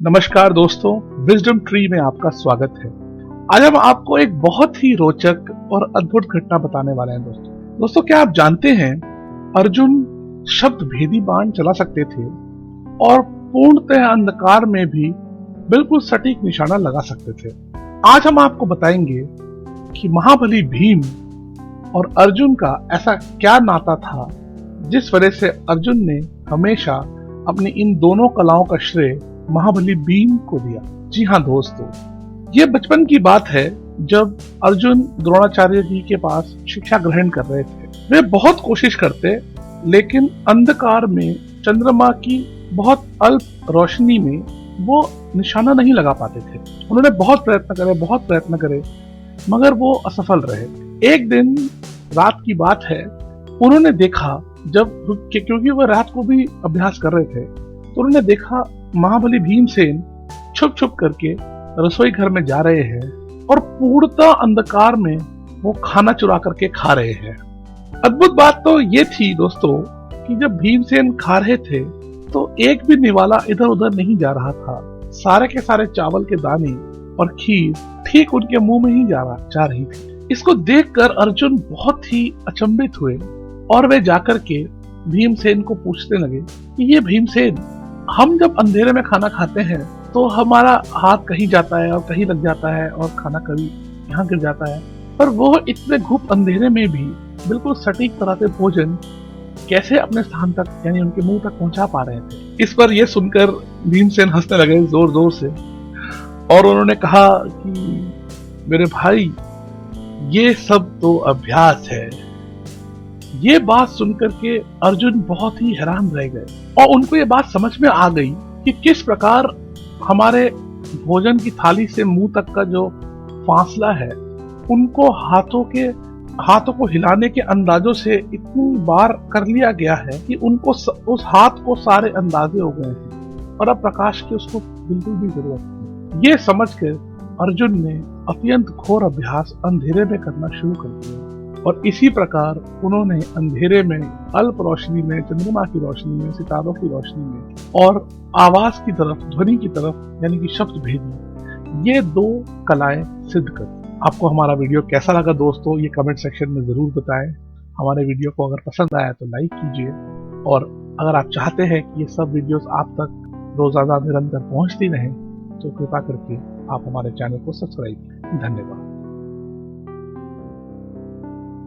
नमस्कार दोस्तों, wisdom tree में आपका स्वागत है। आज हम आपको एक बहुत ही रोचक और अद्भुत घटना बताने वाले हैं दोस्तों, क्या आप जानते हैं अर्जुन शब्द भेदी बाण चला सकते थे और पूर्णतः अंधकार में भी बिल्कुल सटीक निशाना लगा सकते थे। आज हम आपको बताएंगे कि महाबली भीम और अर्जुन का ऐसा क्या नाता था जिस वजह से अर्जुन ने हमेशा अपनी इन दोनों कलाओं का श्रेय महाबली भीम को दिया। जी हाँ दोस्तों, ये बचपन की बात है जब अर्जुन द्रोणाचार्य जी के पास शिक्षा ग्रहण कर रहे थे। वे बहुत कोशिश करते, लेकिन अंधकार में चंद्रमा की बहुत अल्प रोशनी में वो निशाना नहीं लगा पाते थे। उन्होंने बहुत प्रयत्न करे मगर वो असफल रहे। एक दिन रात की बात है, उन्होंने देखा क्योंकि वो रात को भी अभ्यास कर रहे थे, तो उन्होंने देखा महाबली भीमसेन छुप करके रसोई घर में जा रहे हैं और पूर्णतः अंधकार में वो खाना चुरा करके खा रहे हैं। अद्भुत बात तो ये थी दोस्तों कि जब भीमसेन खा रहे थे तो एक भी निवाला इधर उधर नहीं जा रहा था। सारे के सारे चावल के दाने और खीर ठीक उनके मुंह में ही जा रही थी। इसको देखकर अर्जुन बहुत ही अचंभित हुए और वे जाकर के भीमसेन को पूछने लगे कि ये भीमसेन, हम जब अंधेरे में खाना खाते हैं तो हमारा हाथ कहीं जाता है और कहीं लग जाता है और खाना कभी यहाँ गिर जाता है, पर वो इतने घुप अंधेरे में भी बिल्कुल सटीक तरह से भोजन कैसे अपने स्थान तक यानी उनके मुंह तक पहुंचा पा रहे थे। इस पर यह सुनकर भीमसेन हंसने लगे जोर जोर से और उन्होंने कहा कि मेरे भाई, ये सब तो अभ्यास है। ये बात सुनकर के अर्जुन बहुत ही हैरान रह गए और उनको ये बात समझ में आ गई कि किस प्रकार हमारे भोजन की थाली से मुंह तक का जो फासला है, उनको हाथों को हिलाने के अंदाजों से इतनी बार कर लिया गया है कि उनको उस हाथ को सारे अंदाजे हो गए हैं और अब प्रकाश की उसको बिल्कुल भी जरूरत नहीं। ये समझकर अर्जुन ने अत्यंत घोर अभ्यास अंधेरे में करना शुरू कर दिया और इसी प्रकार उन्होंने अंधेरे में, अल्प रोशनी में, चंद्रमा की रोशनी में, सितारों की रोशनी में और आवाज की तरफ, ध्वनि की तरफ यानी कि शब्द भेदी, ये दो कलाएं सिद्ध कर। आपको हमारा वीडियो कैसा लगा दोस्तों, ये कमेंट सेक्शन में जरूर बताएं। हमारे वीडियो को अगर पसंद आया तो लाइक कीजिए और अगर आप चाहते हैं कि ये सब वीडियोस आप तक रोजाना निरंतर पहुंचती रहें तो कृपा करके आप हमारे चैनल को सब्सक्राइब करें। धन्यवाद।